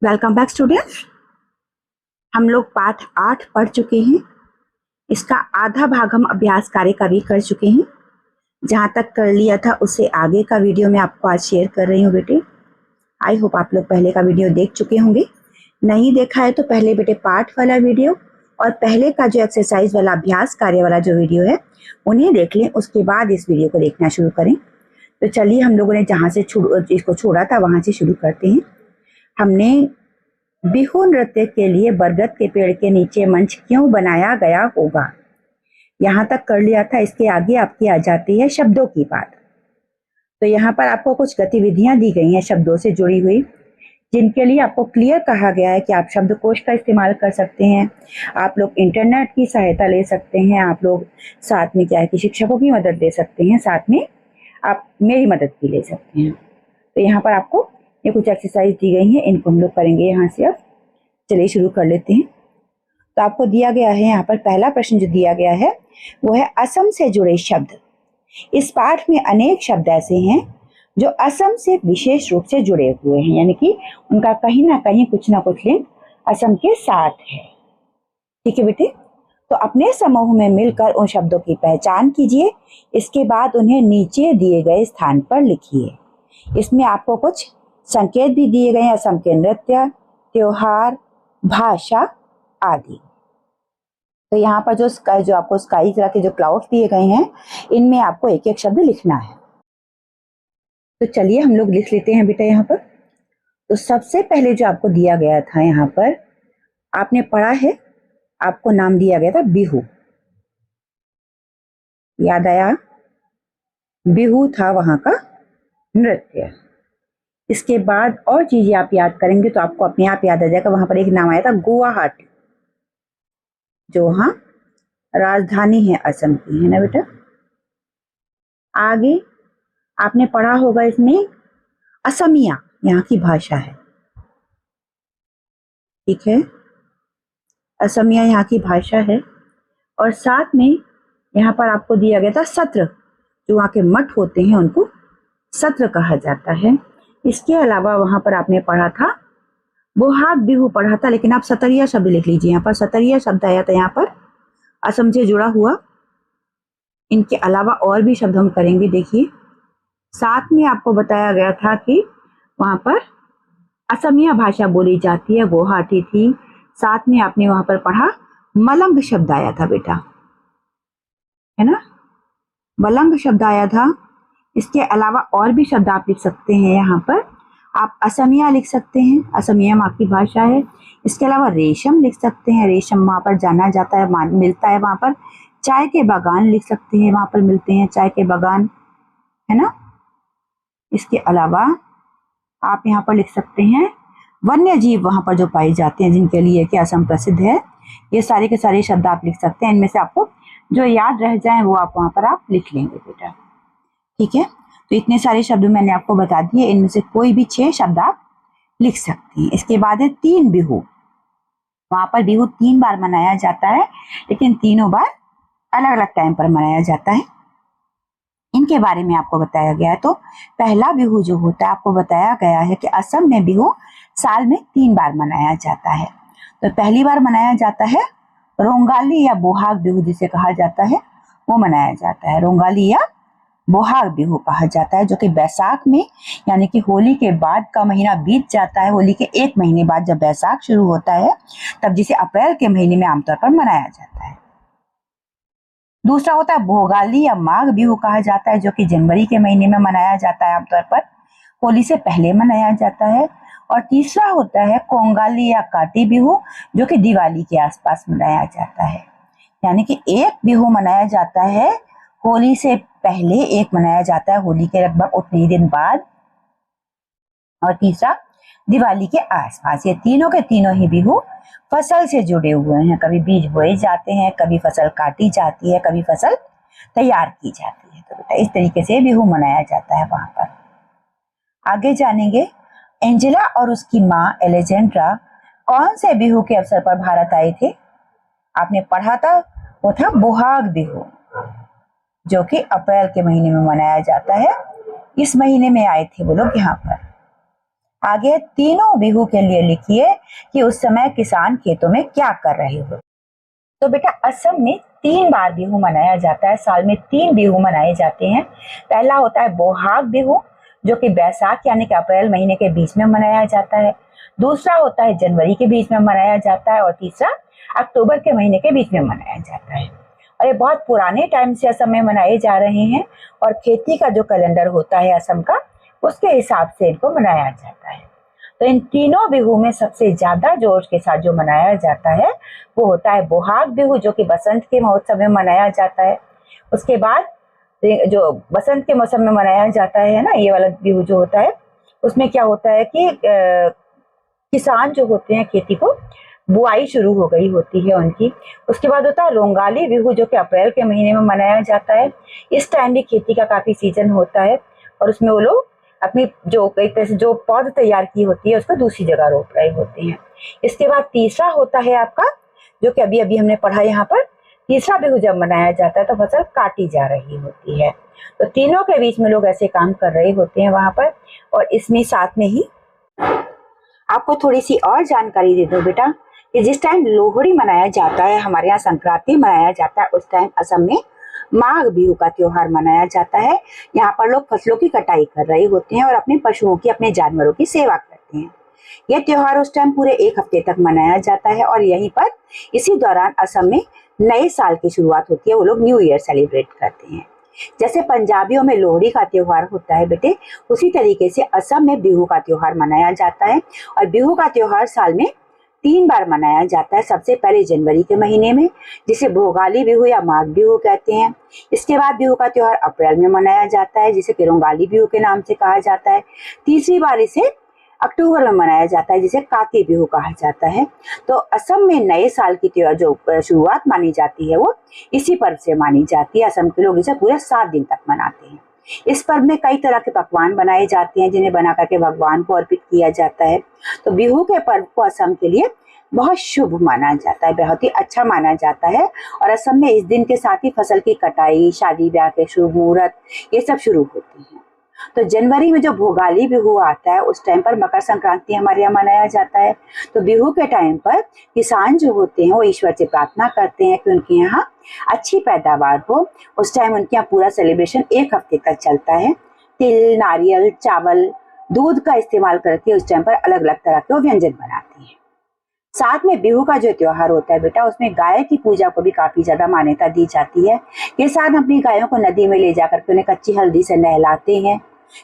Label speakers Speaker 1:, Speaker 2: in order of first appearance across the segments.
Speaker 1: Welcome back students. हम लोग पाठ 8 पढ़ चुके हैं। इसका आधा भाग हम अभ्यास कार्य का भी कर चुके हैं। जहाँ तक कर लिया था उससे आगे का वीडियो मैं आपको आज शेयर कर रही हूँ बेटे। आई होप आप लोग पहले का वीडियो देख चुके होंगे। नहीं देखा है तो पहले बेटे पाठ वाला वीडियो और पहले का जो एक्सरसाइज वाला अभ्यास कार्य वाला जो वीडियो है उन्हें देख लें, उसके बाद इस वीडियो को देखना शुरू करें। तो चलिए हम लोगों ने जहाँ से इसको छोड़ा था वहाँ से शुरू करते हैं। हमने बिहू नृत्य के लिए बरगद के पेड़ के नीचे मंच क्यों बनाया गया होगा, यहाँ तक कर लिया था। इसके आगे आपकी आ जाती है शब्दों की बात। तो यहाँ पर आपको कुछ गतिविधियां दी गई हैं शब्दों से जुड़ी हुई, जिनके लिए आपको क्लियर कहा गया है कि आप शब्दकोश का इस्तेमाल कर सकते हैं, आप लोग इंटरनेट की सहायता ले सकते हैं, आप लोग साथ में क्या है कि शिक्षकों की मदद ले सकते हैं, साथ में आप मेरी मदद भी ले सकते हैं। तो यहाँ पर आपको ये कुछ एक्सरसाइज दी गई हैं, इनको हम लोग करेंगे यहाँ से। अब चलिए शुरू कर लेते हैं। तो आपको दिया गया है यहाँ पर पहला प्रश्न जो दिया गया है वो है असम से जुड़े शब्द। इस पाठ में अनेक शब्द ऐसे हैं जो असम से विशेष रूप से जुड़े हुए हैं, यानी कि उनका कहीं ना कहीं कुछ ना कुछ लिंक असम के साथ है। ठीक है बेटे, तो अपने समूह में मिलकर उन शब्दों की पहचान कीजिए। इसके बाद उन्हें नीचे दिए गए स्थान पर लिखिए। इसमें आपको कुछ संकेत भी दिए गए हैं, असम के नृत्य, त्योहार, भाषा आदि। तो यहाँ पर जो आपको स्काई तरह के जो क्लाउड्स दिए गए हैं, इनमें आपको एक एक शब्द लिखना है। तो चलिए हम लोग लिख लेते हैं बेटा यहाँ पर। तो सबसे पहले जो आपको दिया गया था यहाँ पर, आपने पढ़ा है, आपको नाम दिया गया था बिहू। याद आया? बिहू था वहां का नृत्य। इसके बाद और चीजें आप याद करेंगे तो आपको अपने आप याद आ जाएगा। वहां पर एक नाम आया था गुवाहाटी, जो वहां राजधानी है असम की, है ना बेटा। आगे आपने पढ़ा होगा इसमें असमिया यहाँ की भाषा है। ठीक है, असमिया यहाँ की भाषा है। और साथ में यहाँ पर आपको दिया गया था सत्र, जो वहाँ के मठ होते हैं उनको सत्र कहा जाता है। इसके अलावा वहां पर आपने पढ़ा था बोहाग बिहू पढ़ा था, लेकिन आप सतरिया शब्द लिख लीजिए। यहाँ पर सतरिया शब्द आया था यहाँ पर असम से जुड़ा हुआ। इनके अलावा और भी शब्द हम करेंगे। देखिए, साथ में आपको बताया गया था कि वहां पर असमिया भाषा बोली जाती है, गुवाहाटी थी। साथ में आपने वहां पर पढ़ा मलंग शब्द आया था बेटा, है ना, मलंग शब्द आया था। इसके अलावा और भी शब्द आप लिख सकते हैं। यहाँ पर आप असमिया लिख सकते हैं, असमिया वहाँ की भाषा है। इसके अलावा रेशम लिख सकते हैं, रेशम वहाँ पर जाना जाता है, मिलता है वहाँ पर। चाय के बागान लिख सकते हैं, वहाँ पर मिलते हैं चाय के बागान, है ना। इसके अलावा आप यहाँ पर लिख सकते हैं वन्य जीव वहाँ पर जो पाए जाते हैं, जिनके लिए कि असम प्रसिद्ध है। ये सारे के सारे शब्द आप लिख सकते हैं। इनमें से आपको जो याद रह जाए वो आप वहाँ पर आप लिख लेंगे बेटा। ठीक है, तो इतने सारे शब्द मैंने आपको बता दिए। इनमें से कोई भी 6 शब्द आप लिख सकते हैं। इसके बाद है 3 बिहू। वहां पर बिहू 3 बार मनाया जाता है, लेकिन तीनों बार अलग अलग टाइम पर मनाया जाता है। इनके बारे में आपको बताया गया है। तो पहला बिहू जो होता है, आपको बताया गया है कि असम में बिहू साल में 3 बार मनाया जाता है। तो पहली बार मनाया जाता है रोंगाली या बोहाग बिहू जिसे कहा जाता है, वो मनाया जाता है। रोंगाली या बोहाग बिहू कहा जाता है, जो कि बैसाख में, यानी कि होली के बाद का महीना बीत जाता है। होली के 1 महीने बाद जब बैसाख शुरू होता है, तब जिसे अप्रैल के महीने में आमतौर पर मनाया जाता है। दूसरा होता है भोगाली या माघ बिहू कहा जाता है, जो कि जनवरी के महीने में मनाया जाता है, आमतौर पर होली से पहले मनाया जाता है। और तीसरा होता है कोंगाली या काटी बिहू, जो कि दिवाली के आसपास मनाया जाता है। यानी कि एक बिहू मनाया जाता है होली से पहले, एक मनाया जाता है होली के लगभग उतने ही दिन बाद, और तीसरा दिवाली के आसपास। ये तीनों के तीनों ही बिहू फसल से जुड़े हुए हैं। कभी बीज बोए जाते हैं, कभी फसल काटी जाती है, कभी फसल तैयार की जाती है। तो बेटा इस तरीके से बिहू मनाया जाता है वहां पर। आगे जानेंगे, एंजेला और उसकी माँ एलेजेंड्रा कौन से बिहू के अवसर पर भारत आए थे? आपने पढ़ा था, वो था बोहाग बिहू, जो कि अप्रैल के महीने में मनाया जाता है। इस महीने में आए थे वो लोग यहाँ पर। आगे तीनों बिहू के लिए लिखिए कि उस समय किसान खेतों में क्या कर रहे हो। तो बेटा असम में 3 बार बिहू मनाया जाता है, साल में 3 बिहू मनाए जाते हैं। पहला होता है बोहाग बिहू, जो कि बैसाख यानी कि अप्रैल महीने के बीच में मनाया जाता है। दूसरा होता है जनवरी के बीच में मनाया जाता है और तीसरा अक्टूबर के महीने के बीच में मनाया जाता है। और ये बहुत पुराने टाइम से असम में मनाए जा रहे हैं और खेती का जो कैलेंडर होता है असम का, उसके हिसाब से इनको मनाया जाता है। तो इन तीनों बिहू में सबसे ज्यादा जोश के साथ जो मनाया जाता है वो होता है बोहाग बिहू, जो कि बसंत के महोत्सव में मनाया जाता है। उसके बाद जो बसंत के मौसम में मनाया जाता है ना, ये वाला बिहू जो होता है, उसमें क्या होता है कि किसान जो होते हैं खेती को बुआई शुरू हो गई होती है उनकी। उसके बाद होता है रोंगाली बिहू, जो कि अप्रैल के महीने में मनाया जाता है। इस टाइम भी खेती का काफी सीजन होता है और उसमें वो लोग अपनी जो एक तरह से जो पौध तैयार की होती है उसको दूसरी जगह रोप रहे होते हैं। इसके बाद तीसरा होता है आपका, जो कि अभी अभी हमने पढ़ा यहाँ पर, तीसरा बिहू जब मनाया जाता है तो फसल काटी जा रही होती है। तो तीनों के बीच में लोग ऐसे काम कर रहे होते हैं वहां पर। और इसमें साथ में ही आपको थोड़ी सी और जानकारी दे दो बेटा कि जिस टाइम लोहड़ी मनाया जाता है, हमारे यहाँ संक्रांति मनाया जाता है, उस टाइम असम में माघ बिहू का त्योहार मनाया जाता है। यहाँ पर लोग फसलों की कटाई कर रहे होते हैं और अपने पशुओं की, अपने जानवरों की सेवा करते हैं। यह त्योहार उस टाइम पूरे 1 हफ्ते तक मनाया जाता है और यहीं पर इसी दौरान असम में नए साल की शुरुआत होती है। वो लोग न्यू ईयर सेलिब्रेट करते हैं। जैसे पंजाबियों में लोहड़ी का त्योहार होता है बेटे, उसी तरीके से असम में बिहू का त्योहार मनाया जाता है। और बिहू का त्योहार साल में 3 बार मनाया जाता है। सबसे पहले जनवरी के महीने में, जिसे भोगाली बिहू या माघ बिहू कहते हैं। इसके बाद बिहू का त्योहार अप्रैल में मनाया जाता है, जिसे रोंगाली बिहू के नाम से कहा जाता है। तीसरी बार इसे अक्टूबर में मनाया जाता है, जिसे काती बिहू कहा जाता है। तो असम में नए साल की जो शुरुआत मानी जाती है वो इसी पर्व से मानी जाती है। असम के लोग इसे पूरे 7 दिन तक मनाते हैं। इस पर्व में कई तरह के पकवान बनाए जाते हैं, जिन्हें बना करके भगवान को अर्पित किया जाता है। तो बिहू के पर्व को असम के लिए बहुत शुभ माना जाता है, बहुत ही अच्छा माना जाता है। और असम में इस दिन के साथ ही फसल की कटाई, शादी ब्याह के शुभ मुहूर्त, ये सब शुरू होती है। तो जनवरी में जो भोगाली बिहू आता है, उस टाइम पर मकर संक्रांति हमारे यहाँ मनाया जाता है। तो बिहू के टाइम पर किसान जो होते हैं वो ईश्वर से प्रार्थना करते हैं कि उनके यहाँ अच्छी पैदावार हो। उस टाइम उनके यहाँ पूरा सेलिब्रेशन 1 हफ्ते तक चलता है। तिल, नारियल, चावल, दूध का इस्तेमाल करके उस टाइम पर अलग अलग तरह के व्यंजन बनाते हैं। साथ में बिहू का जो त्योहार होता है बेटा, उसमें गाय की पूजा को भी काफी ज्यादा मान्यता दी जाती है। किसान अपनी गायों को नदी में ले जाकर के उन्हें कच्ची हल्दी से नहलाते हैं।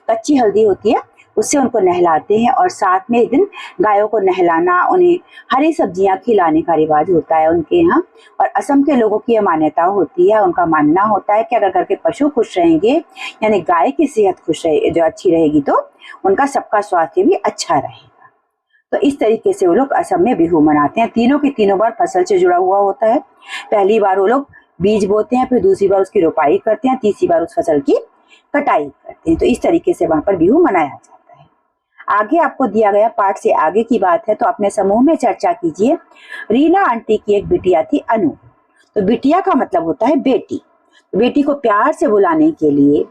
Speaker 1: कच्ची हल्दी होती है, उससे उनको नहलाते हैं। और साथ में एक दिन गायों को नहलाना, उन्हें हरी सब्जियां खिलाने का रिवाज होता है उनके यहाँ। और असम के लोगों की यह मान्यता होती है, उनका मानना होता है कि अगर घर के पशु खुश रहेंगे, यानी गाय की सेहत खुश रहे, जो अच्छी रहेगी, तो उनका सबका स्वास्थ्य भी अच्छा रहेगा। तो इस तरीके से वो लोग असम में बिहू मनाते हैं। तीनों की तीनों बार फसल से जुड़ा हुआ होता है। पहली बार वो लोग बीज बोते हैं, फिर दूसरी बार उसकी रोपाई करते हैं, तीसरी बार उस फसल की कटाई करते हैं। तो इस तरीके से वहां पर बिहू मनाया जाता है। आगे आपको दिया गया पाठ से आगे की बात है, तो अपने समूह में चर्चा कीजिए। रीना आंटी की एक बिटिया थी अनु। तो बिटिया का मतलब होता है बेटी। बेटी को प्यार से बुलाने के लिए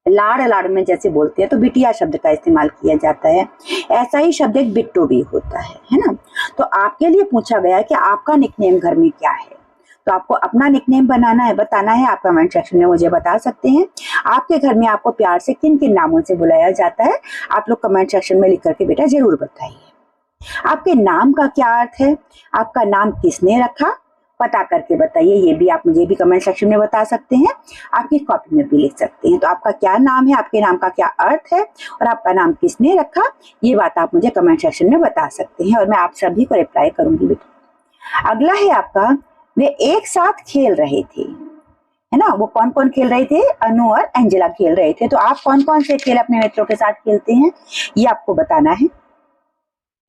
Speaker 1: लाड़ लाड़ में जैसे बोलते हैं तो बिटिया शब्द का इस्तेमाल किया जाता है। ऐसा ही शब्द एक बिट्टू भी होता है ना। तो आपके लिए पूछा गया है कि आपका निकनेम घर में क्या है। तो आपको अपना निकनेम बनाना है, बताना है। आप कमेंट सेक्शन में मुझे बता सकते हैं आपके घर में आपको प्यार से किन किन नामों से बुलाया जाता है। आप लोग कमेंट सेक्शन में लिख करके बेटा जरूर बताइए। आपके नाम का क्या अर्थ है, आपका नाम किसने रखा, पता करके बताइए। ये भी आप मुझे भी कमेंट सेक्शन में बता सकते हैं, आपकी कॉपी में भी लिख सकते हैं। तो आपका क्या नाम है, आपके नाम का क्या अर्थ है और आपका नाम किसने रखा, ये बात आप मुझे कमेंट सेक्शन में बता सकते हैं और मैं आप सभी को रिप्लाई करूंगी बेटा। अगला है आपका, वे एक साथ खेल रहे थे, है ना। वो कौन कौन खेल रहे थे, अनु और एंजेला खेल रहे थे। तो आप कौन कौन से खेल अपने मित्रों के साथ खेलते हैं, ये आपको बताना है।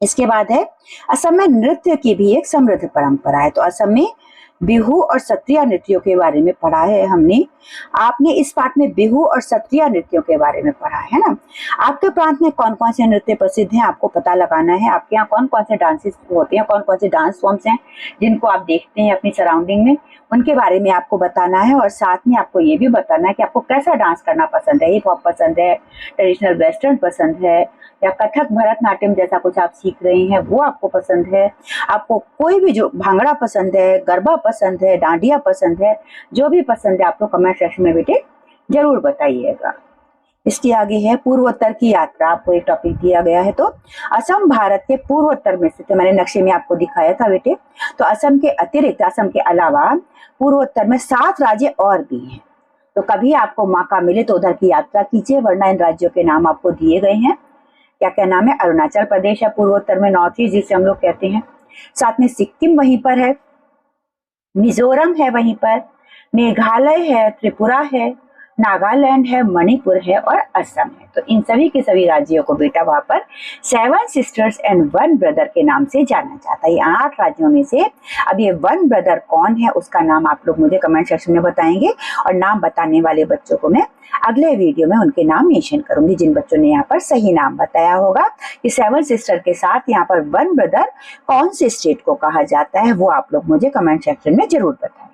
Speaker 1: इसके बाद है, असम में नृत्य की भी एक समृद्ध परंपरा है। तो असम में बिहू और सत्रिया नृत्यों के बारे में पढ़ा है हमने। आपने इस पाठ में बिहू और सत्रिया नृत्यों के बारे में पढ़ा है ना। आपके प्रांत में कौन कौन से नृत्य प्रसिद्ध हैं आपको पता लगाना है। आपके यहाँ कौन कौन से डांसेस होते हैं, कौन कौन से डांस फॉर्म्स हैं जिनको आप देखते हैं अपनी सराउंडिंग में, उनके बारे में आपको बताना है। और साथ में आपको ये भी बताना है कि आपको कैसा डांस करना पसंद है, हिप हॉप पसंद है, ट्रेडिशनल वेस्टर्न पसंद है, या कथक भरतनाट्यम जैसा कुछ आप सीख रहे हैं वो आपको पसंद है, आपको कोई भी जो भांगड़ा पसंद है, गरबा पसंद है, डांडिया पसंद है, जो भी पसंद है आप लोग कमेंट सेक्शन में बेटे जरूर बताइएगा। इसके आगे है पूर्वोत्तर की यात्रा। आपको एक टॉपिक दिया गया है। तो असम भारत के पूर्वोत्तर में स्थित है। मैंने नक्शे में आपको दिखाया था बेटे। तो असम के अतिरिक्त, असम के अलावा पूर्वोत्तर में 7 राज्य और भी हैं। तो कभी आपको मौका मिले तो उधर की यात्रा कीजिए, वरना इन राज्यों के नाम आपको दिए गए हैं। क्या क्या नाम है? अरुणाचल प्रदेश है पूर्वोत्तर में, नॉर्थ ईस्ट जिसे हम लोग कहते हैं। साथ में सिक्किम वहीं पर है, मिजोरम है वहीं पर, मेघालय है, त्रिपुरा है, नागालैंड है, मणिपुर है और असम है। तो इन सभी के सभी राज्यों को बेटा वहां पर 7 सिस्टर्स एंड 1 ब्रदर के नाम से जाना जाता है। ये 8 राज्यों में से अब ये 1 ब्रदर कौन है उसका नाम आप लोग मुझे कमेंट सेक्शन में बताएंगे, और नाम बताने वाले बच्चों को मैं अगले वीडियो में उनके नाम मेंशन करूंगी। जिन बच्चों ने यहाँ पर सही नाम बताया होगा कि 7 सिस्टर के साथ यहाँ पर 1 ब्रदर कौन से स्टेट को कहा जाता है वो आप लोग मुझे कमेंट सेक्शन में जरूर बताएं।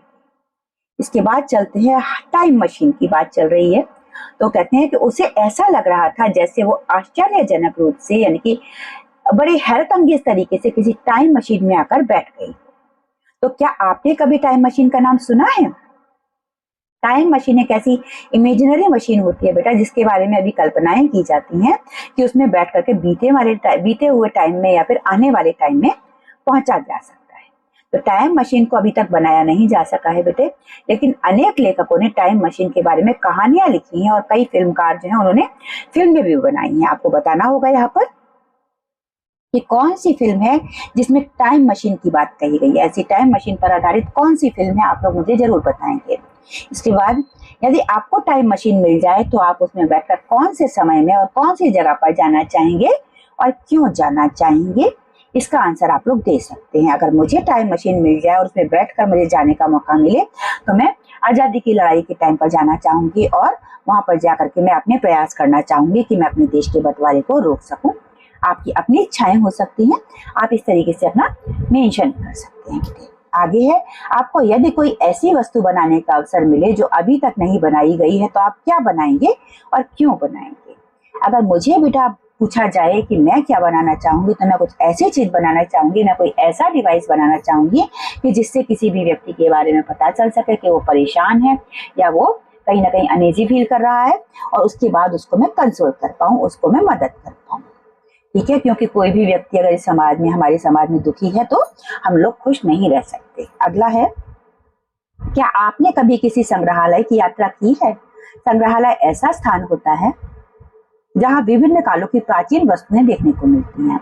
Speaker 1: इसके बाद चलते हैं, टाइम मशीन की बात चल रही है। तो कहते हैं कि उसे ऐसा लग रहा था जैसे वो आश्चर्यजनक रूप से, यानी कि बड़े हैरतअंगेज तरीके से किसी टाइम मशीन में आकर बैठ गई। तो क्या आपने कभी टाइम मशीन का नाम सुना है? टाइम मशीन एक ऐसी इमेजिनरी मशीन होती है बेटा जिसके बारे में अभी कल्पनाएं की जाती हैं कि उसमें बैठ करके बीते हुए टाइम में या फिर आने वाले टाइम में पहुंचा जा सकता है। तो टाइम मशीन को अभी तक बनाया नहीं जा सका है बेटे, लेकिन अनेक लेखकों ने टाइम मशीन के बारे में कहानियां लिखी हैं और कई फिल्मकार जो हैं उन्होंने फिल्में भी बनाई हैं। आपको बताना होगा यहाँ पर कि कौन सी फिल्म है जिसमें टाइम मशीन की बात कही गई है। ऐसी टाइम मशीन पर आधारित कौन सी फिल्म है आप लोग मुझे जरूर बताएंगे। इसके बाद, यदि आपको टाइम मशीन मिल जाए तो आप उसमें बैठकर कौन से समय में और कौन सी जगह पर जाना चाहेंगे और क्यों जाना चाहेंगे, इसका आंसर आप लोग दे सकते हैं। अगर मुझे टाइम मशीन मिल जाए और उसमें बैठकर मुझे जाने का मौका मिले तो मैं आजादी की लड़ाई के टाइम पर जाना चाहूंगी और वहां पर जाकर के मैं अपने प्रयास करना चाहूंगी कि मैं अपने देश के बंटवारे को रोक सकूं। आपकी अपनी इच्छाएं हो सकती हैं, आप इस तरीके से अपना मेंशन कर सकते हैं। आगे है, आपको यदि कोई ऐसी वस्तु बनाने का अवसर मिले जो अभी तक नहीं बनाई गई है तो आप क्या बनाएंगे और क्यों बनाएंगे। अगर मुझे बेटा पूछा जाए कि मैं क्या बनाना चाहूंगी तो मैं कुछ ऐसी चीज बनाना चाहूंगी, मैं कोई ऐसा डिवाइस बनाना चाहूंगी कि जिससे किसी भी व्यक्ति के बारे में पता चल सके कि वो परेशान है या वो कहीं ना कहीं अनईजी फील कर रहा है, और उसके बाद उसको मैं कंसोल कर पाऊं, उसको मैं मदद कर पाऊं। ठीक है, क्योंकि कोई भी व्यक्ति अगर इस समाज में, हमारे समाज में दुखी है तो हम लोग खुश नहीं रह सकते। अगला है, क्या आपने कभी किसी संग्रहालय की यात्रा की है? संग्रहालय ऐसा स्थान होता है जहां विभिन्न कालों की प्राचीन वस्तुएं देखने को मिलती हैं।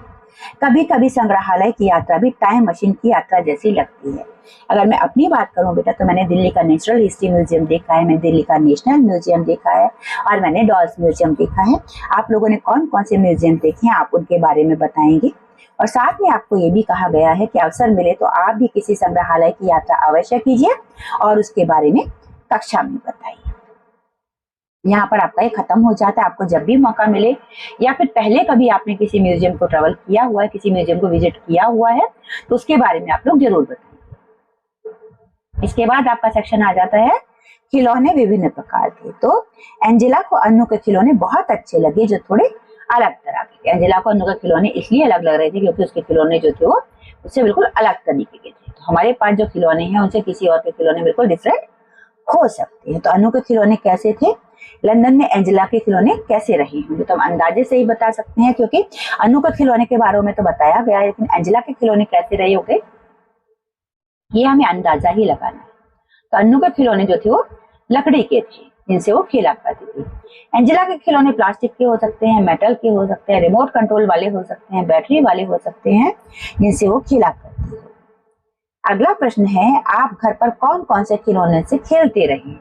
Speaker 1: कभी कभी संग्रहालय की यात्रा भी टाइम मशीन की यात्रा जैसी लगती है। अगर मैं अपनी बात करूं बेटा तो मैंने दिल्ली का नेचुरल हिस्ट्री म्यूजियम देखा है, मैंने दिल्ली का नेशनल म्यूजियम देखा है और मैंने डॉल्स म्यूजियम देखा है। आप लोगों ने कौन कौन से म्यूजियम देखे हैं आप उनके बारे में बताएंगे। और साथ में आपको ये भी कहा गया है कि अवसर मिले तो आप भी किसी संग्रहालय की यात्रा अवश्य कीजिए और उसके बारे में कक्षा में बताइए। यहाँ पर आपका ये खत्म हो जाता है। आपको जब भी मौका मिले या फिर पहले कभी आपने किसी म्यूजियम को ट्रेवल किया हुआ है, किसी म्यूजियम को विजिट किया हुआ है तो उसके बारे में आप लोग जरूर बताएं। इसके बाद आपका सेक्शन आ जाता है खिलौने विभिन्न प्रकार के। तो एंजेला को अन्नू के खिलौने बहुत अच्छे लगे जो थोड़े अलग तरह के। एंजेला को अन्नू के खिलौने इसलिए अलग लग रहे थे क्योंकि उसके खिलौने जो थे वो उससे बिल्कुल अलग तरीके के थे। तो हमारे पास जो खिलौने हैं उनसे किसी और के खिलौने बिल्कुल डिफरेंट हो सकते हैं। तो अन्नू के खिलौने कैसे थे, लंदन में एंजेला के खिलौने कैसे रहे होंगे, तो हम अंदाजे से ही बता सकते हैं क्योंकि अन्नू के खिलौने के बारे में तो बताया गया है, लेकिन एंजेला के खिलौने कैसे रहे होंगे ये हमें अंदाजा ही लगाना है। तो अन्नू के खिलौने जो थे वो लकड़ी के थे जिनसे वो खेला करती थी। एंजेला के खिलौने प्लास्टिक के हो सकते हैं, मेटल के हो सकते हैं, रिमोट कंट्रोल वाले हो सकते हैं, बैटरी वाले हो सकते हैं जिनसे वो खेला करती है। अगला प्रश्न है, आप घर पर कौन कौन से खिलौने से खेलते रहे?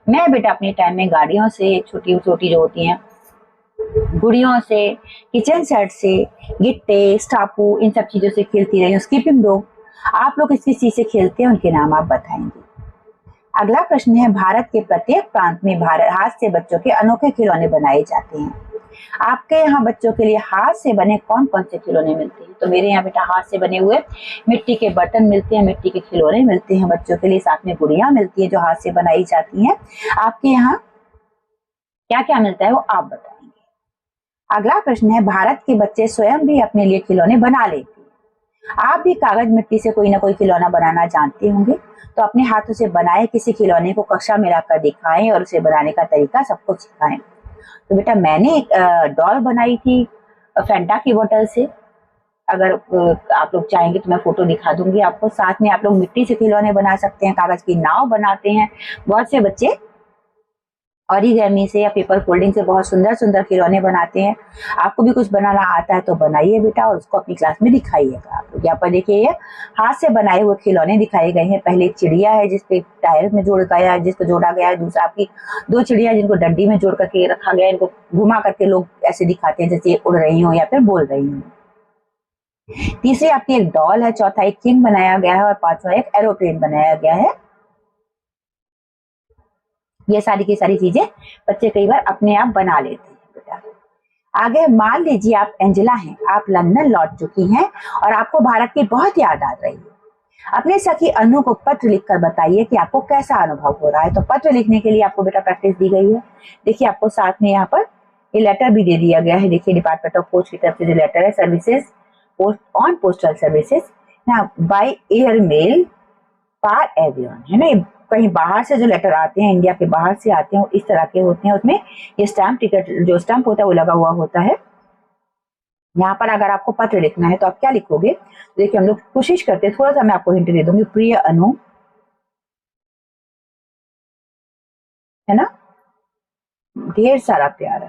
Speaker 1: मैं बेटा अपने टाइम में गाड़ियों से, छोटी छोटी जो होती हैं गुड़ियों से, किचन सेट से, गिट्टे, स्टापू, इन सब चीजों से खेलती रही हूँ। स्कीपिंग रोप आप लोग किस किस चीज से खेलते हैं उनके नाम आप बताएंगे। अगला प्रश्न है, भारत के प्रत्येक प्रांत में भारत हाथ से बच्चों के अनोखे खिलौने बनाए जाते हैं। आपके यहाँ बच्चों के लिए हाथ से बने कौन कौन से खिलौने मिलते हैं? तो मेरे यहाँ बेटा हाथ से बने हुए मिट्टी के बर्तन मिलते हैं, मिट्टी के खिलौने मिलते हैं बच्चों के लिए, साथ में गुड़िया मिलती है जो हाथ से बनाई जाती हैं। आपके यहाँ क्या क्या मिलता है वो आप बताएंगे। अगला प्रश्न है, भारत के बच्चे स्वयं भी अपने लिए खिलौने बना लेते हैं। आप भी कागज मिट्टी से कोई ना कोई खिलौना बनाना जानते होंगे, तो अपने हाथों से बनाए किसी खिलौने को कक्षा में लाकर दिखाएं और उसे बनाने का तरीका सबको सिखाएं। तो बेटा मैंने एक डॉल बनाई थी फैंटा की बोतल से। अगर आप लोग चाहेंगे तो मैं फोटो दिखा दूंगी आपको। साथ में आप लोग मिट्टी से खिलौने बना सकते हैं, कागज की नाव बनाते हैं। बहुत से बच्चे ऑरिगेमी से या पेपर फोल्डिंग से बहुत सुंदर सुंदर खिलौने बनाते हैं। आपको भी कुछ बनाना आता है तो बनाइए बेटा और उसको अपनी क्लास में दिखाइएगा। आप लोग यहाँ पर देखिए, ये हाथ से बनाए हुए खिलौने दिखाए गए हैं। पहले एक चिड़िया है जिसपे टायर में जोड़ गया है, जिसको जोड़ा गया है। दूसरा आपकी दो चिड़िया जिनको डंडी में जोड़ करके रखा गया है। इनको घुमा करके लोग ऐसे दिखाते हैं जैसे उड़ रही हो या फिर बोल रही हो। तीसरी आपकी एक डॉल है, चौथा एक किंग बनाया गया है और पांचवा एक एरोप्लेन बनाया गया है। ये सारी की सारी चीजें बच्चे कई बार अपने आप बना लेते हैं बेटा। आगे मान लीजिए आप एंजेला हैं, आप लंदन लौट चुकी हैं और आपको भारत की बहुत याद आ रही है। अपने सखी अनु को पत्र लिखकर बताइए कि आपको कैसा अनुभव हो रहा है। तो पत्र लिखने के लिए आपको बेटा प्रैक्टिस दी गई है। देखिए आपको साथ में यहाँ पर ये लेटर भी दे दिया गया है। देखिए डिपार्टमेंट ऑफ पोस्ट की तरफ से जो लेटर है, services post on postal services by air mail for everyone, है ना। कहीं बाहर से जो लेटर आते हैं, इंडिया के बाहर से आते हैं, इस तरह के होते हैं। उसमें ये स्टैम्प टिकट जो स्टैम्प होता है वो लगा हुआ होता है। यहाँ पर अगर आपको पत्र लिखना है तो आप क्या लिखोगे? देखिए हम लोग कोशिश करते हैं, थोड़ा सा मैं आपको हिंट दे दूंगी। प्रिय अनु, है ना, ढेर सारा प्यार,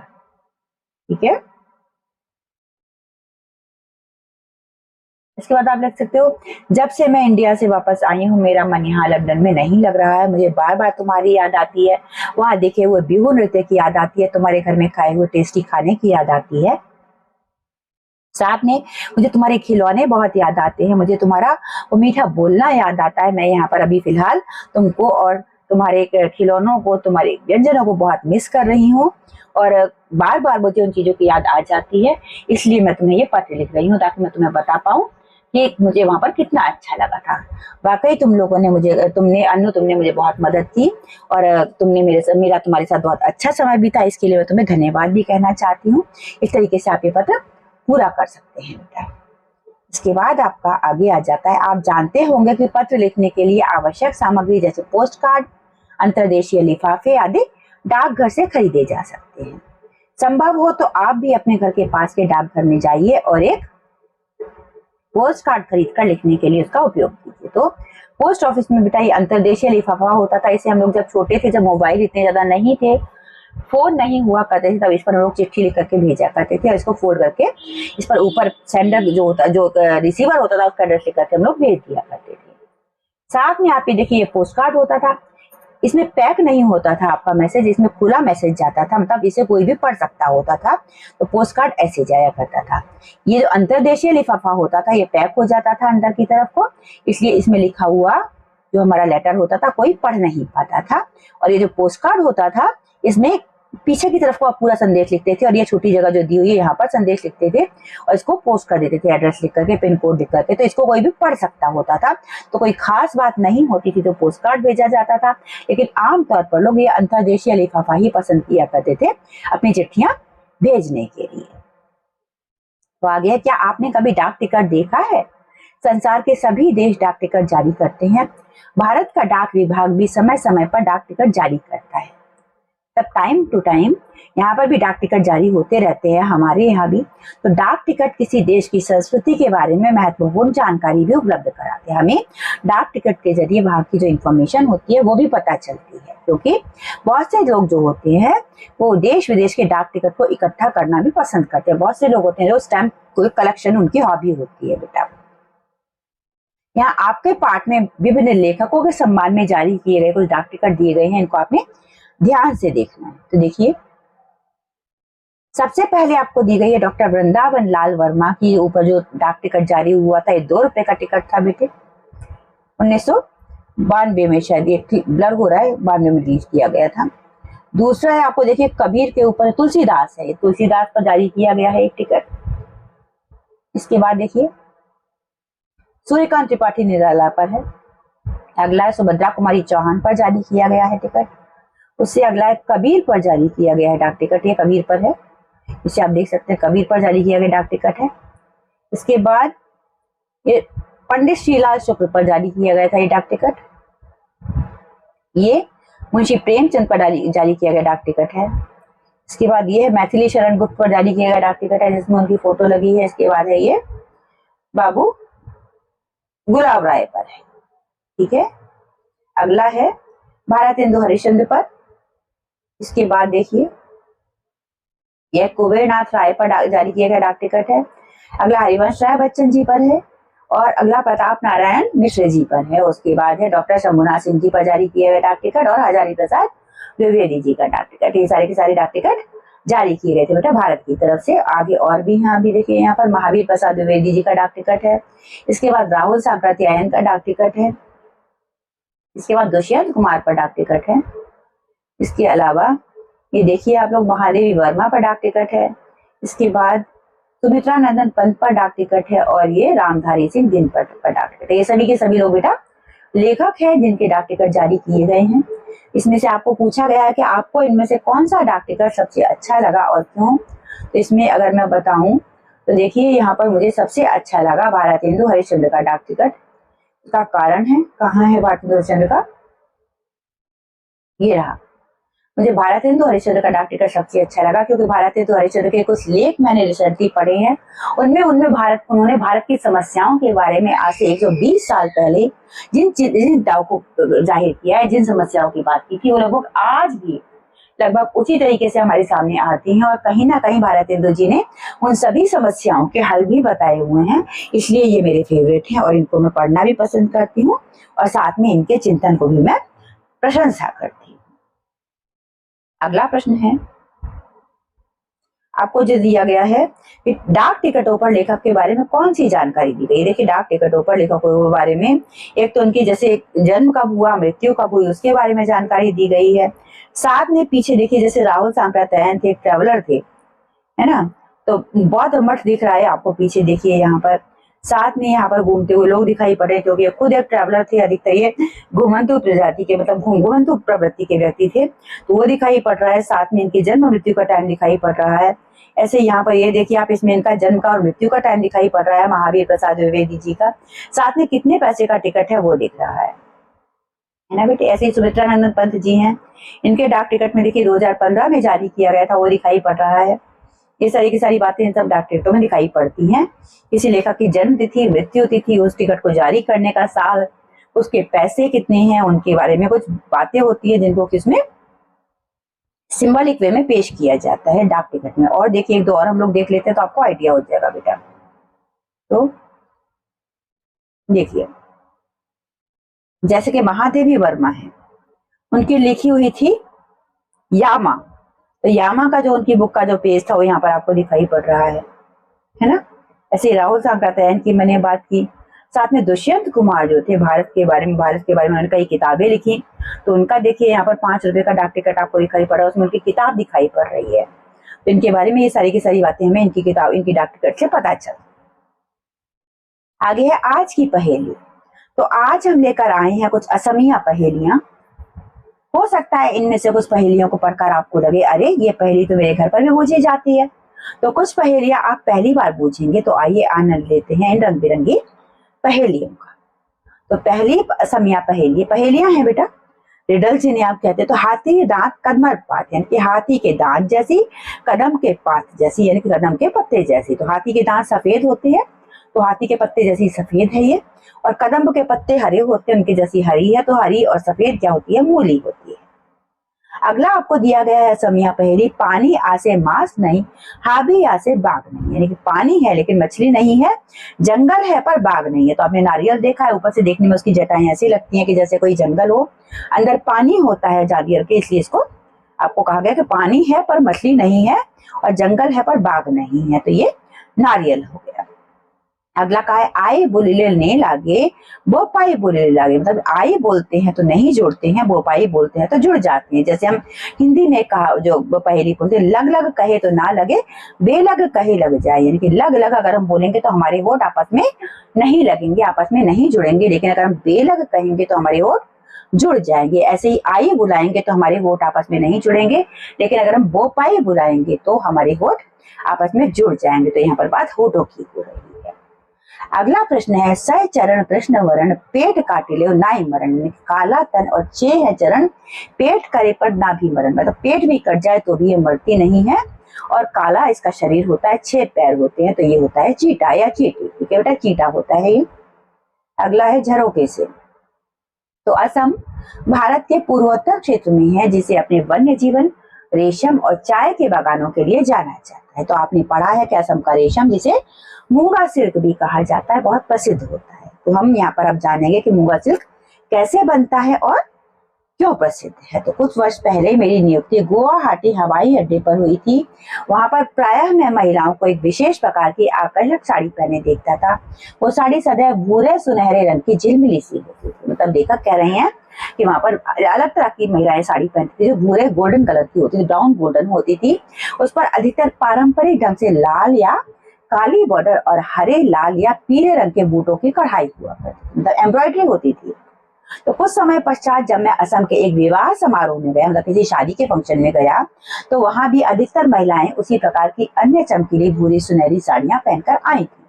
Speaker 1: ठीक है। इसके बाद आप लिख सकते हो, जब से मैं इंडिया से वापस आई हूँ मेरा मन यहाँ लंदन में नहीं लग रहा है। मुझे बार बार तुम्हारी याद आती है। वहां देखे हुए बिहू नृत्य की याद आती है, तुम्हारे घर में खाए हुए टेस्टी खाने की याद आती है। साथ में मुझे तुम्हारे खिलौने बहुत याद आते हैं, मुझे तुम्हारा वो मीठा बोलना याद आता है। मैं यहाँ पर अभी फिलहाल तुमको और तुम्हारे खिलौनों को, तुम्हारे व्यंजनों को बहुत मिस कर रही हूँ और बार बार मुझे उन चीजों की याद आ जाती है। इसलिए मैं तुम्हें ये पत्र लिख रही हूँ ताकि मैं तुम्हें बता पाऊँ कि मुझे वहां पर कितना अच्छा लगा था। वाकई तुम लोगों ने मुझे, तुमने मुझे बहुत मदद की और तुमने मेरा तुम्हारे साथ बहुत अच्छा समय बीता। इसके लिए मैं तुम्हें धन्यवाद भी कहना चाहती हूँ। इस तरीके से आप ये पत्र पूरा कर सकते हैं बेटा। इसके बाद आपका आगे आ जाता है, आप जानते होंगे कि पत्र लिखने के लिए आवश्यक सामग्री जैसे पोस्ट कार्ड, अंतर्देशीय लिफाफे आदि डाकघर से खरीदे जा सकते हैं। संभव हो तो आप भी अपने घर के पास के डाकघर में जाइए और एक पोस्ट कार्ड खरीद कर लिखने के लिए उसका उपयोग कीजिए। तो पोस्ट ऑफिस में बेटा ये अंतर्देशीय लिफाफा होता था। इसे हम लोग जब छोटे थे, जब मोबाइल इतने ज्यादा नहीं थे, फोन नहीं हुआ करते थे, तब इस पर हम लोग चिट्ठी लिख करके भेजा करते थे और इसको फोल्ड करके इस पर ऊपर सेंडर जो रिसीवर होता था उसका एड्रेस लिख करके हम लोग भेज दिया करते थे। साथ में आप ये देखिए, ये पोस्ट कार्ड होता था। इसमें पैक नहीं होता था आपका मैसेज, इसमें खुला मैसेज जाता था, मतलब इसे कोई भी पढ़ सकता होता था। तो पोस्ट कार्ड ऐसे जाया करता था। ये जो अंतर्देशीय लिफाफा होता था ये पैक हो जाता था अंदर की तरफ को, इसलिए इसमें लिखा हुआ जो हमारा लेटर होता था कोई पढ़ नहीं पाता था। और ये जो पोस्ट कार्ड होता था इसमें पीछे की तरफ को आप पूरा संदेश लिखते थे और ये छोटी जगह जो दी हुई है यहाँ पर संदेश लिखते थे और इसको पोस्ट कर देते थे, एड्रेस लिख करके, पिन कोड लिख करके। तो इसको कोई भी पढ़ सकता होता था, तो कोई खास बात नहीं होती थी तो पोस्ट कार्ड भेजा जाता था। लेकिन आमतौर पर लोग ये अंतर्देशीय लिफाफा ही पसंद किया करते थे अपनी चिट्ठियां भेजने के लिए। तो आगे, क्या आपने कभी डाक टिकट देखा है? संसार के सभी देश डाक टिकट जारी करते हैं। भारत का डाक विभाग भी समय समय पर डाक टिकट जारी करता है। तब टाइम टू टाइम यहाँ पर भी डाक टिकट जारी होते रहते हैं, हमारे यहाँ भी। तो डाक टिकट किसी देश की संस्कृति के बारे में महत्वपूर्ण जानकारी भी उपलब्ध कराते हैं। हमें डाक टिकट के जरिए वहाँ की जो इंफॉर्मेशन होती है वो भी पता चलती है, क्योंकि बहुत से लोग जो होते हैं वो देश विदेश के डाक टिकट को इकट्ठा करना भी पसंद करते हैं। बहुत से लोग होते हैं जो स्टैम्प कलेक्शन उनकी हॉबी होती है बेटा। यहाँ आपके पाठ में विभिन्न लेखकों के सम्मान में जारी किए गए कुछ डाक टिकट दिए गए हैं, इनको आपने ध्यान से देखना है। तो देखिए, सबसे पहले आपको दी गई है डॉक्टर वृंदावन लाल वर्मा की ऊपर जो डाक टिकट जारी हुआ था। ये 2 रुपए का टिकट था बेटे। 1992 में, शायद ये ब्लर हो रहा है, 92 में रिलीज किया गया था। दूसरा है आपको देखिए कबीर के ऊपर, तुलसीदास है, तुलसीदास पर जारी किया गया है एक टिकट। इसके बाद देखिए सूर्यकांत त्रिपाठी निराला पर है। अगला है सुभद्रा कुमारी चौहान पर जारी किया गया है टिकट। उससे अगला है कबीर पर जारी किया गया है डाक टिकट, ये कबीर पर है, इसे आप देख सकते हैं, कबीर पर जारी किया गया डाक टिकट है। इसके बाद ये पंडित श्रीलाल शुक्ल पर जारी किया गया था ये डाक टिकट। ये मुंशी प्रेमचंद पर जारी किया गया डाक टिकट है। इसके बाद ये मैथिली शरण गुप्त पर जारी किया गया डाक टिकट है, जिसमें उनकी फोटो लगी है। इसके बाद है ये बाबू गुलाब राय पर है, ठीक है। अगला है भारतेंदु हरिश्चंद्र पर। इसके बाद देखिए यह कुबेरनाथ राय पर जारी किया गया डाक टिकट है। अगला हरिवंश राय बच्चन जी पर है और अगला प्रताप नारायण मिश्र जी पर है। उसके बाद है डॉक्टर शंभुनाथ सिंह जी पर जारी किया गया डाक टिकट और हजारी प्रसाद द्विवेदी जी का डाक टिकट। ये सारे के सारे डाक टिकट जारी किए गए थे बेटा भारत की तरफ से। आगे और भी यहाँ भी देखिए, यहाँ पर महावीर प्रसाद द्विवेदी जी का डाक टिकट है। इसके बाद राहुल सांकृत्यायन का डाक टिकट है। इसके बाद दुष्यंत कुमार पर डाक टिकट है। इसके अलावा ये देखिए आप लोग महादेवी वर्मा पर डाक टिकट है। इसके बाद सुमित्रा नंदन पंत पर डाक टिकट है और ये रामधारी सिंह दिन पर डाक टिकट है। ये सभी के सभी लोग बेटा लेखक हैं जिनके डाक टिकट जारी किए गए हैं। इसमें से आपको पूछा गया है कि आपको इनमें से कौन सा डाक टिकट सबसे अच्छा लगा और क्यों। तो इसमें अगर मैं बताऊं तो देखिए यहाँ पर मुझे सबसे अच्छा लगा भारतेंदु हरिश्चंद्र का डाक टिकट। इसका कारण है, कहाँ है भारतेंदु हरिश्चंद्र का, ये रहा। मुझे भारतेंदु हरिश्चंद्र का डाक टिकट सबसे अच्छा लगा क्योंकि भारतेंदु हरिश्चंद्र के कुछ लेख मैंने रिसेंटली पढ़े हैं। उनमें उन्होंने भारत की समस्याओं के बारे में आज से 120 साल पहले जिन चिंताओं को जाहिर किया है, जिन समस्याओं की बात की थी, वो लगभग आज भी लगभग उसी तरीके से हमारे सामने आती हैं और कहीं ना कहीं भारतेंदु जी ने उन सभी समस्याओं के हल भी बताए हुए हैं। इसलिए ये मेरे फेवरेट हैं और इनको मैं पढ़ना भी पसंद करती हूँ और साथ में इनके चिंतन को भी मैं प्रशंसा करती हूँ। अगला प्रश्न है आपको जो दिया गया है कि डाक टिकटों पर लेखक के बारे में कौन सी जानकारी दी गई। देखिए डाक टिकटों पर लेखकों के बारे में एक तो उनकी जैसे जन्म कब हुआ, मृत्यु कब हुई, उसके बारे में जानकारी दी गई है। साथ में पीछे देखिए जैसे राहुल सांकृत्यायन थे, ट्रेवलर थे, है ना, तो बौद्ध मठ दिख रहा है आपको पीछे देखिए यहाँ पर। साथ में यहाँ पर घूमते हुए लोग दिखाई पड़ रहे हैं क्योंकि खुद एक ट्रैवलर थे, अधिकतर ये घुमंतु प्रजाति के मतलब घुमंतु प्रवृत्ति के व्यक्ति थे, तो वो दिखाई पड़ रहा है। साथ में इनकी जन्म मृत्यु का टाइम दिखाई पड़ रहा है। ऐसे यहाँ पर ये देखिए आप, इसमें इनका जन्म का और मृत्यु का टाइम दिखाई पड़ रहा है महावीर प्रसाद द्विवेदी जी का। साथ में कितने पैसे का टिकट है वो दिख रहा है ना बेटे। ऐसे ही सुमित्रा नंदन पंत जी हैं, इनके डाक टिकट में देखिए 2015 में जारी किया गया था, वो दिखाई पड़ रहा है। ये सारी की सारी बातें इन सब डाक टिकटों में दिखाई पड़ती हैं। किसी लेखक की जन्म तिथि, मृत्यु तिथि, उस टिकट को जारी करने का साल, उसके पैसे कितने हैं, उनके बारे में कुछ बातें होती है जिनको किसमें सिंबॉलिक वे में पेश किया जाता है डाक टिकट में। और देखिए एक दो और हम लोग देख लेते हैं तो आपको आइडिया हो जाएगा बेटा। तो देखिए जैसे कि महादेवी वर्मा है, उनकी लिखी हुई थी यामा, तो यामा का जो उनकी बुक का जो पेज था वो यहाँ पर आपको दिखाई पड़ रहा है ना। ऐसे राहुल सांकृत्यायन की मैंने बात की। साथ में दुष्यंत कुमार जो थे भारत के बारे में उन्होंने कई किताबें लिखी, तो उनका देखिए यहाँ पर 5 रुपए का डाक टिकट आपको दिखाई पड़ रहा है, उसमें उनकी किताब दिखाई पड़ रही है। तो इनके बारे में ये सारी की सारी बातें हमें इनकी डाक टिकट से पता चल। आगे है आज की पहेली। तो आज हम लेकर आए हैं कुछ असमिया पहेलियां। हो सकता है इनमें से कुछ पहेलियों को पढ़कर आपको लगे अरे ये पहेली तो मेरे घर पर भी पूछी जाती है। तो कुछ पहेलियां आप पहली बार पूछेंगे, तो आइए आनंद लेते हैं इन रंग बिरंगी पहेलियों का। तो पहली असमिया पहेलियां हैं बेटा रिडल जिन्हें आप कहते हैं। तो हाथी दांत कदमर पात, यानी कि हाथी के दांत जैसी, कदम के पात जैसी, यानी कि कदम के पत्ते जैसी। तो हाथी के दांत सफेद होते हैं, तो हाथी के पत्ते जैसी सफेद है ये, और कदम के पत्ते हरे होते हैं, उनकी जैसी हरी है। तो हरी और सफेद क्या होती है, मूली होती है। अगला आपको दिया गया है असमिया पहेली, पानी आसे मांस नहीं, हाबी आसे बाग नहीं, यानी कि पानी है लेकिन मछली नहीं है, जंगल है पर बाग नहीं है। तो आपने नारियल देखा है, ऊपर से देखने में उसकी जटाएं ऐसी लगती हैं कि जैसे कोई जंगल हो, अंदर पानी होता है नारियल के, इसलिए इसको आपको कहा गया कि पानी है पर मछली नहीं है और जंगल है पर बाग नहीं है। तो ये नारियल हो गया। अगला कहा है आए बोलिले ने लागे वो पाई बोलिले लागे, मतलब आए बोलते हैं तो नहीं जुड़ते हैं, वो पाई बोलते हैं तो जुड़ जाते हैं। जैसे हम हिंदी में कहा जो पहेली बोलते हैं, लग लग कहे तो ना लगे, बेलग कहे लग जाए, यानी कि लग लग अगर हम बोलेंगे तो हमारे वोट आपस में नहीं लगेंगे, आपस में नहीं जुड़ेंगे, लेकिन अगर हम बेलग कहेंगे तो हमारे वोट जुड़ जाएंगे। ऐसे ही आइए बुलाएंगे तो हमारे वोट आपस में नहीं जुड़ेंगे, लेकिन अगर हम वो पाई बुलाएंगे तो हमारे वोट आपस में जुड़ जाएंगे। तो यहाँ पर बात होठों की हो रही है। अगला प्रश्न है सह चरण कृष्ण वरण पेट काटिले नाई मरण, काला तन और 6 है चरण पेट करे पर ना भी मरण, मतलब पेट भी कट जाए तो भी ये मरती नहीं है, और काला इसका शरीर होता है, 6 पैर होते हैं, तो ये होता है चीटा या चीटी। ठीक है बेटा, चीटा होता है ये। अगला है झरोके से। तो असम भारत के पूर्वोत्तर क्षेत्र में है, जिसे अपने वन्य जीवन, रेशम और चाय के बागानों के लिए जाना जाता है। तो आपने पढ़ा है कि असम का रेशम, जिसे मूंगा सिल्क भी कहा जाता है, बहुत प्रसिद्ध होता है। तो हम यहाँ पर अब जानेंगे कि मूंगा सिल्क कैसे बनता है और क्यों प्रसिद्ध है। तो कुछ वर्ष पहले मेरी नियुक्ति गुवाहाटी हवाई अड्डे पर हुई थी। वहां पर प्रायः मैं महिलाओं को एक विशेष प्रकार की आकर्षक साड़ी पहने देखता था। वो साड़ी सदैव भूरे सुनहरे रंग की झिलमिली सी होती थी, मतलब लेखक कह रहे हैं कि वहां पर अलग तरह की महिलाएं साड़ी पहनती थी जो भूरे गोल्डन कलर की होती थी, ब्राउन गोल्डन होती थी। उस पर अधिकतर पारंपरिक ढंग से लाल या काली बॉर्डर और हरे, लाल या पीले रंग के बूटों की कढ़ाई हुआ करती, मतलब एम्ब्रॉयडरी होती थी। तो कुछ समय पश्चात जब मैं असम के एक विवाह समारोह में गया, मतलब किसी शादी के फंक्शन में गया, तो वहां भी अधिकतर महिलाएं उसी प्रकार की अन्य चमकीली भूरी सुनहरी साड़ियां पहनकर आई थी।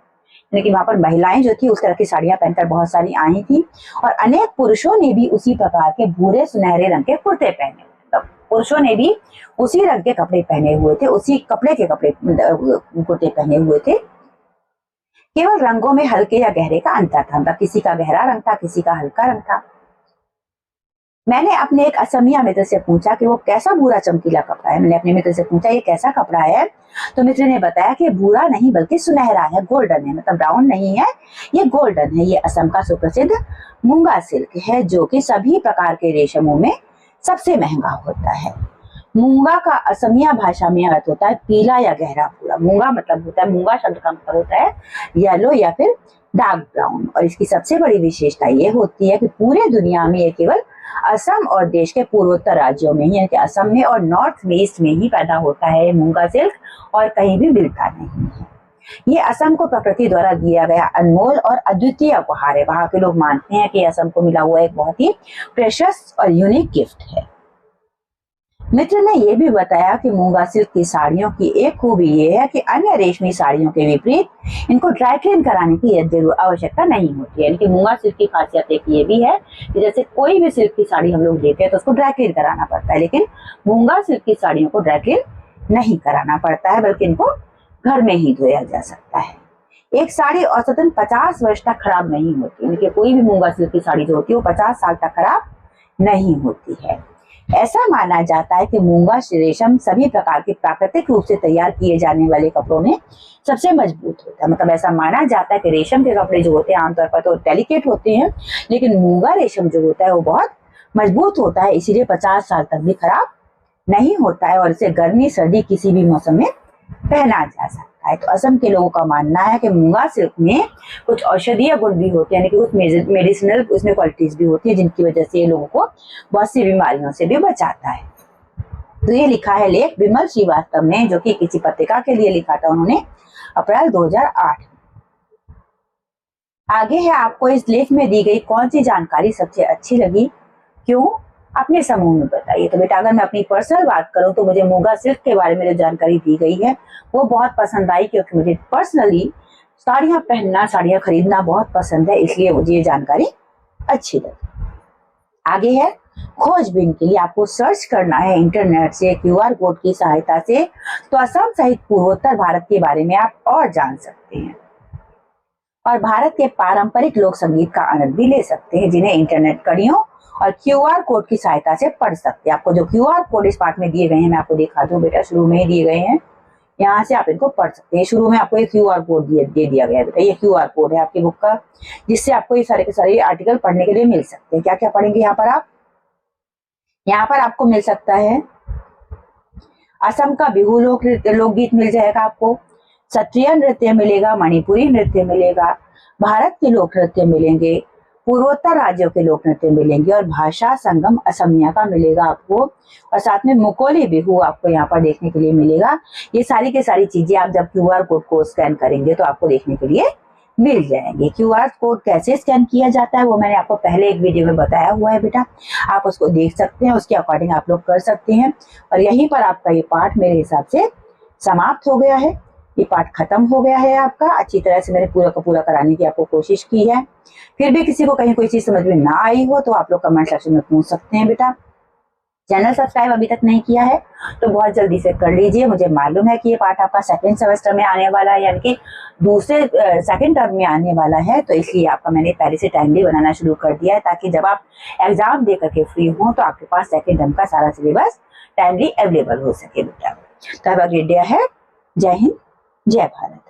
Speaker 1: लेकिन वहां पर महिलाएं जो थी उस तरह की साड़ियां पहनकर बहुत सारी आई थी, और अनेक पुरुषों ने भी उसी प्रकार के भूरे सुनहरे रंग के कुर्ते पहने, तो पुरुषों ने भी उसी रंग के कपड़े पहने हुए थे, उसी कपड़े के कपड़े कुर्ते पहने हुए थे। केवल रंगों में हल्के या गहरे का अंतर था, मतलब किसी का गहरा रंग था, किसी का हल्का रंग था। मैंने अपने एक असमिया मित्र से पूछा कि वो कैसा भूरा चमकीला कपड़ा है। मैंने अपने मित्र से पूछा ये कैसा कपड़ा है, तो मित्र ने बताया कि भूरा नहीं बल्कि सुनहरा है, गोल्डन है, मतलब ब्राउन नहीं है, ये गोल्डन है। ये असम का सुप्रसिद्ध मूंगा सिल्क है, जो कि सभी प्रकार के रेशमों में सबसे महंगा होता है। मूंगा का असमिया भाषा में अर्थ होता है पीला या गहरा भूरा। मूंगा मतलब होता है, मूंगा शब्द का मतलब होता है येलो या फिर डार्क ब्राउन। और इसकी सबसे बड़ी विशेषता ये होती है कि पूरे दुनिया में ये केवल असम और देश के पूर्वोत्तर राज्यों में ही, यानी कि असम में और नॉर्थ ईस्ट में ही पैदा होता है मूंगा सिल्क, और कहीं भी मिलता नहीं है। ये असम को प्रकृति द्वारा दिया गया अनमोल और अद्वितीय उपहार है। वहां के लोग मानते हैं कि असम को मिला हुआ एक बहुत ही प्रेशियस और यूनिक गिफ्ट है। मित्र ने यह भी बताया कि मूंगा सिल्क की साड़ियों की एक खूबी यह है कि अन्य रेशमी साड़ियों के विपरीत इनको ड्राई क्लीन कराने की आवश्यकता नहीं होती है। यानी कि मूंगा सिल्क की खासियत एक ये भी है कि जैसे कोई भी सिल्क की साड़ी हम लोग लेते हैं तो उसको ड्राई क्लीन कराना पड़ता है, लेकिन मूंगा सिल्क की साड़ियों को ड्राई क्लीन नहीं कराना पड़ता है, बल्कि इनको घर में ही धोया जा सकता है। एक साड़ी औसतन 50 वर्ष तक खराब नहीं होती, यानी कि कोई भी मूंगा सिल्क की साड़ी जो होती है वो 50 साल तक खराब नहीं होती है। ऐसा माना जाता है कि मूंगा रेशम सभी प्रकार के प्राकृतिक रूप से तैयार किए जाने वाले कपड़ों में सबसे मजबूत होता है। मतलब ऐसा माना जाता है कि रेशम के कपड़े जो होते हैं आमतौर पर तो डेलिकेट होते हैं, लेकिन मूंगा रेशम जो होता है वो बहुत मजबूत होता है, इसीलिए 50 साल तक भी खराब नहीं होता है, और इसे गर्मी सर्दी किसी भी मौसम में पहना जा सकता है। तो असम के लोगों का मानना है कि मूंगा सिल्क में कुछ औषधीय गुण भी होते हैं, यानी कि कुछ मेडिसिनल उसमें क्वालिटीज भी होती है, जिनकी वजह से ये लोगों को बहुत सी बीमारियों से भी बचाता है। तो ये लिखा है लेख विमल श्रीवास्तव ने, जो कि किसी पत्रिका के लिए लिखा था उन्होंने, अप्रैल 2008। आगे है आपको इस लेख में दी गई कौन सी जानकारी सबसे अच्छी लगी, क्यों, अपने समूह में बताइए। तो बेटा अगर मैं अपनी पर्सनल बात करूं तो मुझे मूंगा सिल्क के बारे में जो जानकारी दी गई है वो बहुत पसंद आई, क्योंकि मुझे पर्सनली साड़ियां पहनना, साड़ियां खरीदना बहुत पसंद है, इसलिए मुझे ये जानकारी अच्छी लगी। आगे है खोजबीन के लिए आपको सर्च करना है इंटरनेट से क्यूआर कोड की सहायता से, तो असम सहित पूर्वोत्तर भारत के बारे में आप और जान सकते हैं, और भारत के पारंपरिक लोक संगीत का आनंद भी ले सकते हैं, जिन्हें इंटरनेट कड़ियों और क्यूआर कोड की सहायता से पढ़ सकते हैं। आपको जो क्यूआर कोड इस पार्ट में दिए गए हैं मैं आपको दिखा दूं बेटा, शुरू में ही दिए गए हैं, यहाँ से आप इनको पढ़ सकते हैं। शुरू में आपको एक क्यूआर कोड दे दिया गया है बेटा, ये क्यूआर कोड है आपकी बुक का, जिससे आपको ये सारे के सारे आर्टिकल पढ़ने के लिए मिल सकते हैं। क्या क्या पढ़ेंगे यहाँ पर आप, यहाँ पर आपको मिल सकता है असम का बिहू लोकगीत मिल जाएगा आपको, सत्रिय नृत्य मिलेगा, मणिपुरी नृत्य मिलेगा, भारत के लोक नृत्य मिलेंगे, पूर्वोत्तर राज्यों के लोक नृत्य मिलेंगे और भाषा संगम असमिया का मिलेगा आपको। और साथ में मुकोली बिहू आपको यहाँ पर देखने के लिए मिलेगा। ये सारी की सारी चीजें आप जब QR कोड को स्कैन करेंगे तो आपको देखने के लिए मिल जाएंगे। QR कोड कैसे स्कैन किया जाता है वो मैंने आपको पहले एक वीडियो में बताया हुआ है बेटा, आप उसको देख सकते हैं, उसके अकॉर्डिंग आप लोग कर सकते हैं। और यहीं पर आपका ये पाठ मेरे हिसाब से समाप्त हो गया है, ये पाठ खत्म हो गया है आपका। अच्छी तरह से मैंने पूरा का पूरा कराने की आपको कोशिश की है। फिर भी किसी को कहीं कोई चीज समझ में ना आई हो तो आप लोग कमेंट सेक्शन में पूछ सकते हैं बेटा। चैनल सब्सक्राइब अभी तक नहीं किया है तो बहुत जल्दी से कर लीजिए। मुझे मालूम है कि ये पाठ आपका सेकंड सेमेस्टर में आने वाला है, यानी कि दूसरे सेकंड टर्म में आने वाला है, तो इसलिए आपका मैंने पहले से टाइमली बनाना शुरू कर दिया है ताकि जब आप एग्जाम दे करके फ्री हो तो आपके पास सेकंड टर्म का सारा सिलेबस टाइमली अवेलेबल हो सके बेटा। तो अब अगले डे है। जय हिंद, जय भारत।